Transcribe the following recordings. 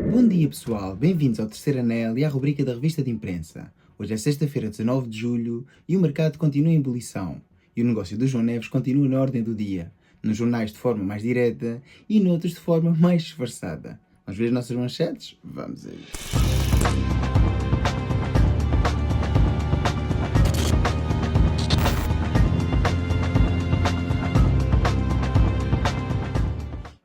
Bom dia pessoal, bem-vindos ao Terceiro Anel e à rubrica da revista de imprensa. Hoje é sexta-feira, 19 de julho, e o mercado continua em ebulição. E o negócio do João Neves continua na ordem do dia, nos jornais de forma mais direta e noutros de forma mais disfarçada. Vamos ver as nossas manchetes? Vamos a isso.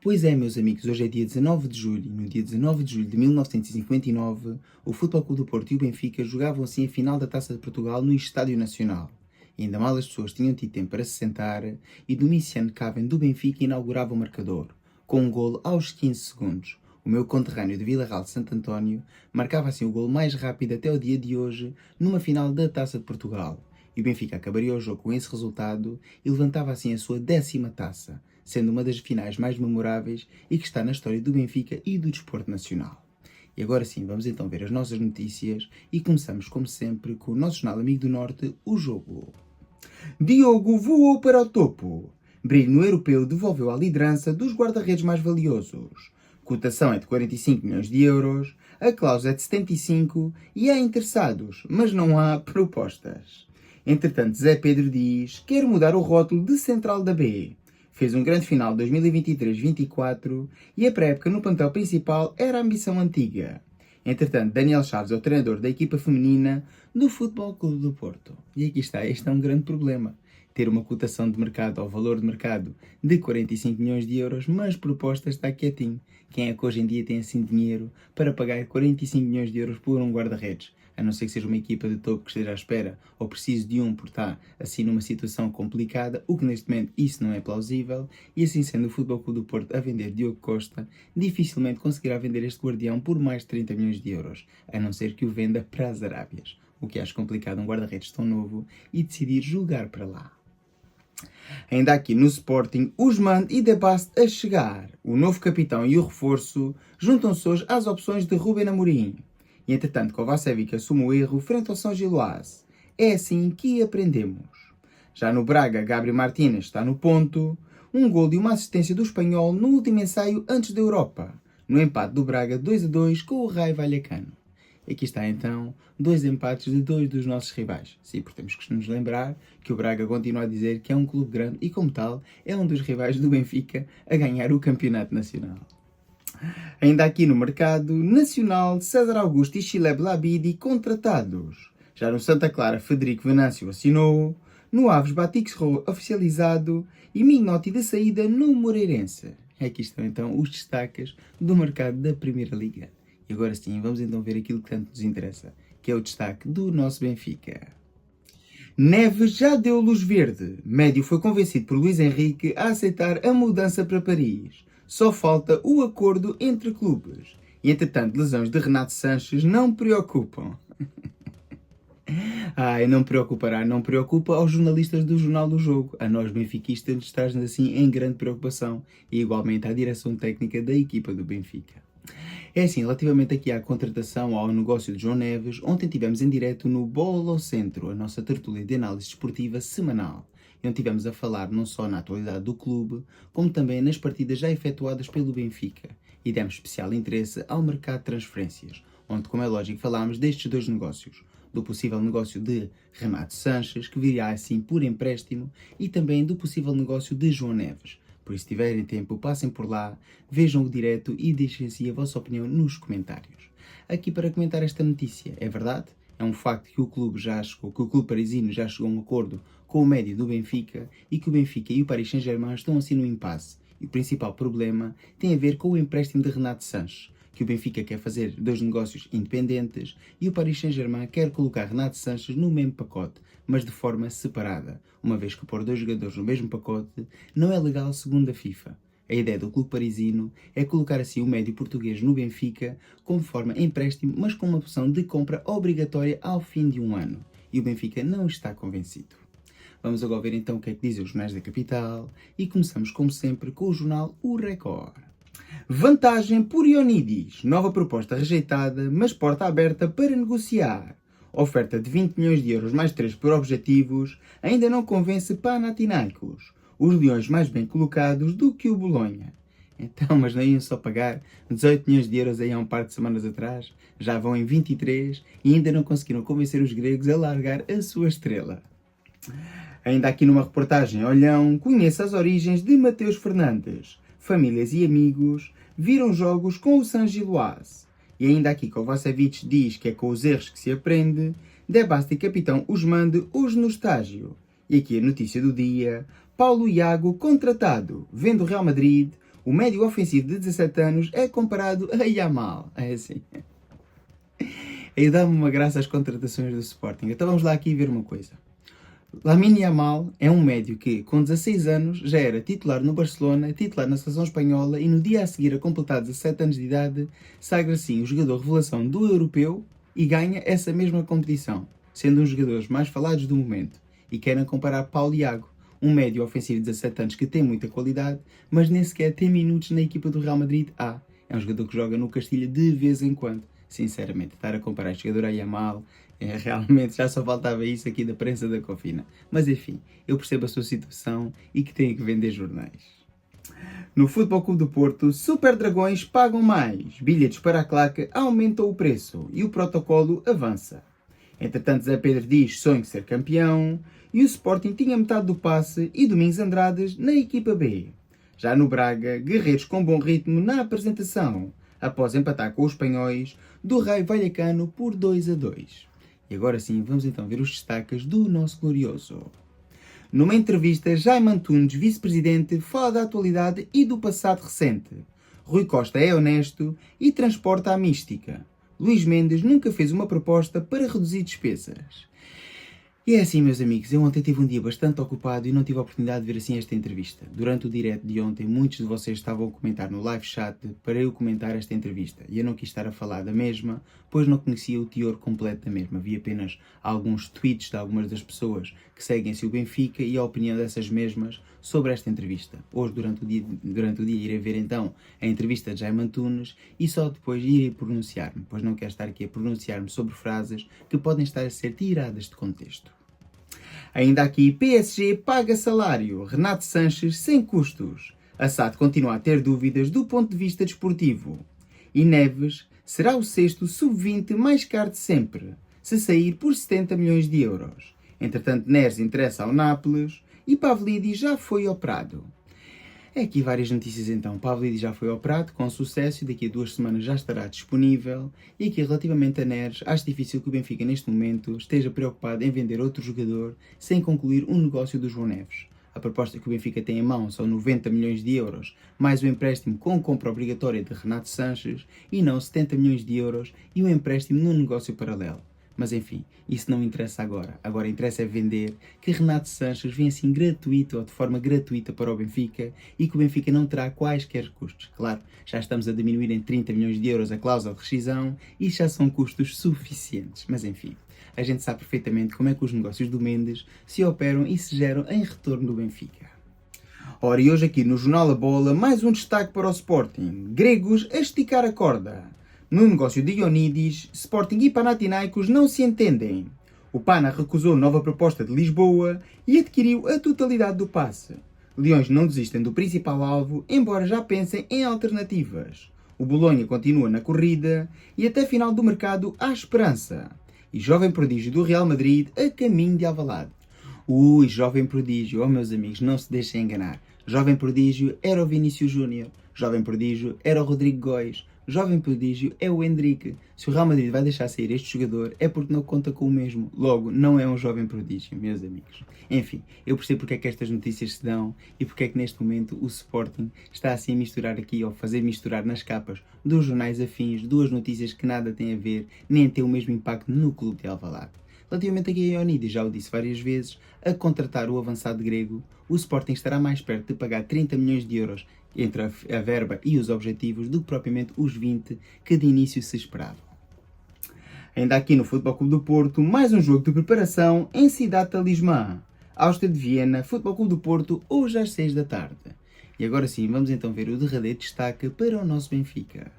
Pois é, meus amigos, hoje é dia 19 de julho e no dia 19 de julho de 1959 o Futebol Clube do Porto e o Benfica jogavam assim a final da Taça de Portugal no Estádio Nacional. E ainda mal as pessoas tinham tido tempo para se sentar e Domiciano Cavani do Benfica inaugurava o marcador, com um golo aos 15 segundos. O meu conterrâneo de Vila Real de Santo António marcava assim o golo mais rápido até o dia de hoje numa final da Taça de Portugal. E o Benfica acabaria o jogo com esse resultado e levantava assim a sua 10ª taça, sendo uma das finais mais memoráveis e que está na história do Benfica e do desporto nacional. E agora sim, vamos então ver as nossas notícias e começamos, como sempre, com o nosso jornal amigo do Norte, o jogo. Diogo voou para o topo. Brilho no europeu devolveu a liderança dos guarda-redes mais valiosos. Cotação é de 45 milhões de euros, a cláusula é de 75 e há interessados, mas não há propostas. Entretanto, Zé Pedro diz quer mudar o rótulo de central da B. Fez um grande final de 2023-24 e a pré-época no plantel principal era a ambição antiga. Entretanto, Daniel Chaves é o treinador da equipa feminina do Futebol Clube do Porto. E aqui está, este é um grande problema. Ter uma cotação de mercado ao valor de mercado de 45 milhões de euros, mas proposta está quietinho. Quem é que hoje em dia tem assim dinheiro para pagar 45 milhões de euros por um guarda-redes? A não ser que seja uma equipa de topo que esteja à espera, ou preciso de um por estar assim numa situação complicada, o que neste momento isso não é plausível, e assim sendo o Futebol Clube do Porto a vender Diogo Costa, dificilmente conseguirá vender este guardião por mais de 30 milhões de euros, a não ser que o venda para as Arábias, o que acho complicado um guarda-redes tão novo e decidir jogar para lá. Ainda aqui no Sporting, Usman e De Bast a chegar. O novo capitão e o reforço juntam-se hoje às opções de Ruben Amorim. E entretanto, Kovacevic assume o erro frente ao São Giloás. É assim que aprendemos. Já no Braga, Gabriel Martínez está no ponto. Um gol e uma assistência do espanhol no último ensaio antes da Europa. No empate do Braga 2-2 com o Raio Vallecano. E aqui está então 2 empates de 2 dos nossos rivais. Sim, porque temos que nos lembrar que o Braga continua a dizer que é um clube grande e, como tal, é um dos rivais do Benfica a ganhar o campeonato nacional. Ainda aqui no mercado nacional, César Augusto e Chileb Labidi contratados. Já no Santa Clara, Federico Venâncio assinou. No Aves, Batix Rô oficializado. E Mignotti de saída no Moreirense. Aqui estão então os destaques do mercado da Primeira Liga. E agora sim, vamos então ver aquilo que tanto nos interessa, que é o destaque do nosso Benfica. Neves já deu luz verde. Médio foi convencido por Luís Henrique a aceitar a mudança para Paris. Só falta o acordo entre clubes. E entretanto, lesões de Renato Sanches não preocupam. Não preocupará, não preocupa aos jornalistas do Jornal do Jogo. A nós benfiquistas traz-nos assim em grande preocupação e igualmente à direção técnica da equipa do Benfica. É assim, relativamente aqui à contratação, ao negócio de João Neves, ontem tivemos em direto no Bola ao Centro, a nossa tertúlia de análise desportiva semanal, e onde tivemos a falar não só na atualidade do clube, como também nas partidas já efetuadas pelo Benfica, e demos especial interesse ao mercado de transferências, onde, como é lógico, falámos destes dois negócios, do possível negócio de Renato Sanches, que viria assim por empréstimo, e também do possível negócio de João Neves. Por isso, se tiverem tempo, passem por lá, vejam o direto e deixem-se a vossa opinião nos comentários. Aqui para comentar esta notícia, é verdade? É um facto que o clube parisino já chegou a um acordo com o médio do Benfica e que o Benfica e o Paris Saint-Germain estão assim no impasse. E o principal problema tem a ver com o empréstimo de Renato Sanches, que o Benfica quer fazer dois negócios independentes e o Paris Saint-Germain quer colocar Renato Sanches no mesmo pacote, mas de forma separada, uma vez que pôr dois jogadores no mesmo pacote não é legal segundo a FIFA. A ideia do clube parisino é colocar assim o médio português no Benfica como forma empréstimo, mas com uma opção de compra obrigatória ao fim de um ano. E o Benfica não está convencido. Vamos agora ver então o que é que dizem os jornais da capital e começamos como sempre com o jornal O Record. Vantagem por Ioannidis. Nova proposta rejeitada, mas porta aberta para negociar. Oferta de 20 milhões de euros mais 3 por objetivos ainda não convence Panathinaikos. Os leões mais bem colocados do que o Bolonha. Então, mas não iam só pagar 18 milhões de euros aí há um par de semanas atrás, já vão em 23 e ainda não conseguiram convencer os gregos a largar a sua estrela. Ainda aqui numa reportagem, Olhão conhece as origens de Mateus Fernandes. Famílias e amigos viram jogos com o San Giloase. E ainda aqui Kovacevic diz que é com os erros que se aprende. De Basta e capitão Usmande hoje no estágio. E aqui a notícia do dia. Paulo Iago contratado. Vendo o Real Madrid, o médio ofensivo de 17 anos é comparado a Yamal. É assim. Aí dá-me uma graça às contratações do Sporting. Então vamos lá aqui ver uma coisa. Lamine Yamal é um médio que, com 16 anos, já era titular no Barcelona, titular na seleção espanhola e no dia a seguir a completar 17 anos de idade, sagra assim o jogador revelação do europeu e ganha essa mesma competição, sendo um dos jogadores mais falados do momento. E querem comparar Paulo Iago, um médio ofensivo de 17 anos que tem muita qualidade, mas nem sequer tem minutos na equipa do Real Madrid A. É um jogador que joga no Castilha de vez em quando. Sinceramente, estar a comparar este jogador a Yamal, realmente já só faltava isso aqui da prensa da Cofina. Mas enfim, eu percebo a sua situação e que tem que vender jornais. No Futebol Clube do Porto, Super Dragões pagam mais. Bilhetes para a claque aumentam o preço e o protocolo avança. Entretanto, Zé Pedro diz sonho de ser campeão e o Sporting tinha metade do passe e Domingos Andrades na equipa B. Já no Braga, guerreiros com bom ritmo na apresentação, após empatar com os espanhóis do Raio Vallecano por 2-2. E agora sim, vamos então ver os destaques do nosso glorioso. Numa entrevista, Jaime Antunes, vice-presidente, fala da atualidade e do passado recente. Rui Costa é honesto e transporta a mística. Luís Mendes nunca fez uma proposta para reduzir despesas. E é assim, meus amigos, eu ontem tive um dia bastante ocupado e não tive a oportunidade de ver assim esta entrevista. Durante o direto de ontem, muitos de vocês estavam a comentar no live chat para eu comentar esta entrevista. E eu não quis estar a falar da mesma, pois não conhecia o teor completo da mesma. Vi apenas alguns tweets de algumas das pessoas que seguem-se o Benfica e a opinião dessas mesmas sobre esta entrevista. Hoje, durante o dia irei ver então a entrevista de Jaime Antunes e só depois irei pronunciar-me, pois não quero estar aqui a pronunciar-me sobre frases que podem estar a ser tiradas de contexto. Ainda aqui, PSG paga salário, Renato Sanches sem custos. A SAD continua a ter dúvidas do ponto de vista desportivo. E Neves será o sexto sub-20 mais caro de sempre, se sair por 70 milhões de euros. Entretanto, Neres interessa ao Nápoles e Pavlidis já foi operado. É aqui várias notícias então. Pavlidis já foi operado com sucesso e daqui a 2 semanas já estará disponível. E aqui relativamente a Neres, acho difícil que o Benfica neste momento esteja preocupado em vender outro jogador sem concluir um negócio do João Neves. A proposta que o Benfica tem em mão são 90 milhões de euros, mais o empréstimo com compra obrigatória de Renato Sanches e não 70 milhões de euros e o empréstimo num negócio paralelo. Mas enfim, isso não interessa agora. Agora interessa é vender que Renato Sanches vem assim gratuito ou de forma gratuita para o Benfica e que o Benfica não terá quaisquer custos. Claro, já estamos a diminuir em 30 milhões de euros a cláusula de rescisão e já são custos suficientes. Mas enfim, a gente sabe perfeitamente como é que os negócios do Mendes se operam e se geram em retorno do Benfica. Ora, e hoje aqui no Jornal A Bola, mais um destaque para o Sporting. Gregos a esticar a corda. No negócio de Ioannidis, Sporting e Panathinaikos não se entendem. O Pana recusou nova proposta de Lisboa e adquiriu a totalidade do passe. Leões não desistem do principal alvo, embora já pensem em alternativas. O Bolonha continua na corrida e até final do mercado há esperança. E jovem prodígio do Real Madrid a caminho de Alvalade. Ui, jovem prodígio, oh meus amigos, não se deixem enganar. Jovem prodígio era o Vinícius Júnior. Jovem prodígio era o Rodrigo Góes. Jovem prodígio é o Endrique. Se o Real Madrid vai deixar sair este jogador é porque não conta com o mesmo. Logo, não é um jovem prodígio, meus amigos. Enfim, eu percebo porque é que estas notícias se dão e porque é que neste momento o Sporting está assim a misturar aqui, ou fazer misturar nas capas dos jornais afins, duas notícias que nada têm a ver, nem têm o mesmo impacto no clube de Alvalade. Relativamente aqui a Ioannidis, já o disse várias vezes, a contratar o avançado grego, o Sporting estará mais perto de pagar 30 milhões de euros entre a verba e os objetivos do que propriamente os 20 que de início se esperava. Ainda aqui no Futebol Clube do Porto, mais um jogo de preparação em Cidade Talismã. Áustria de Viena, Futebol Clube do Porto, hoje às 6 da tarde. E agora sim, vamos então ver o derradeiro destaque para o nosso Benfica.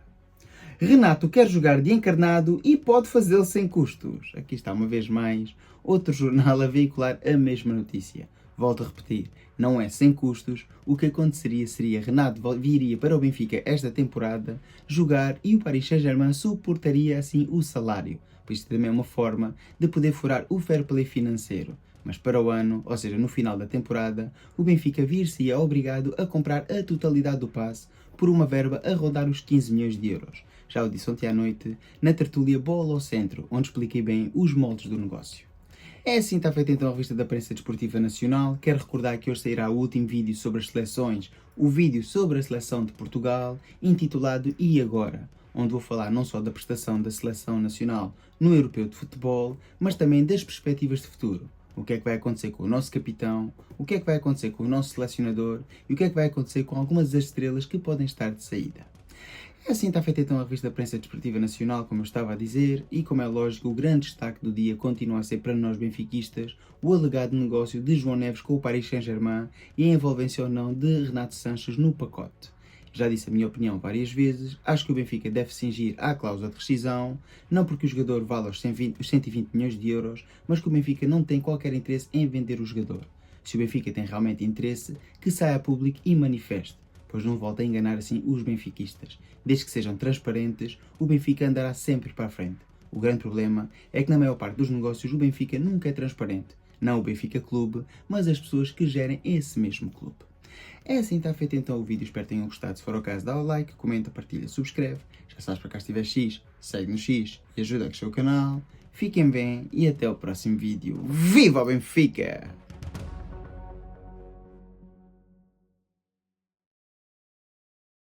Renato quer jogar de encarnado e pode fazê-lo sem custos. Aqui está uma vez mais outro jornal a veicular a mesma notícia. Volto a repetir, não é sem custos. O que aconteceria seria Renato viria para o Benfica esta temporada jogar e o Paris Saint-Germain suportaria assim o salário, pois isto também é uma forma de poder furar o fair play financeiro. Mas para o ano, ou seja, no final da temporada, o Benfica vir-se-ia obrigado a comprar a totalidade do passe por uma verba a rondar os 15 milhões de euros. Já o disse ontem à noite, na tertúlia Bola ao Centro, onde expliquei bem os moldes do negócio. É assim está feita então a revista da Prensa Desportiva Nacional. Quero recordar que hoje sairá o último vídeo sobre as seleções, o vídeo sobre a seleção de Portugal, intitulado E Agora?, onde vou falar não só da prestação da seleção nacional no Europeu de Futebol, mas também das perspectivas de futuro. O que é que vai acontecer com o nosso capitão, o que é que vai acontecer com o nosso selecionador e o que é que vai acontecer com algumas das estrelas que podem estar de saída. É assim está feita então a revista da Prensa Desportiva Nacional, como eu estava a dizer, e como é lógico, o grande destaque do dia continua a ser para nós benfiquistas o alegado negócio de João Neves com o Paris Saint-Germain e a envolvência ou não de Renato Sanches no pacote. Já disse a minha opinião várias vezes, acho que o Benfica deve cingir à cláusula de rescisão, não porque o jogador vale os 120 milhões de euros, mas que o Benfica não tem qualquer interesse em vender o jogador. Se o Benfica tem realmente interesse, que saia a público e manifeste, pois não volta a enganar assim os benfiquistas. Desde que sejam transparentes, o Benfica andará sempre para a frente. O grande problema é que na maior parte dos negócios o Benfica nunca é transparente. Não o Benfica Clube, mas as pessoas que gerem esse mesmo clube. É assim está feito então o vídeo, espero que tenham gostado. Se for o caso, dá o like, comenta, partilha, subscreve. Já sabes, para cá se tiver X, segue no X e ajuda a crescer o canal. Fiquem bem e até o próximo vídeo. Viva o Benfica!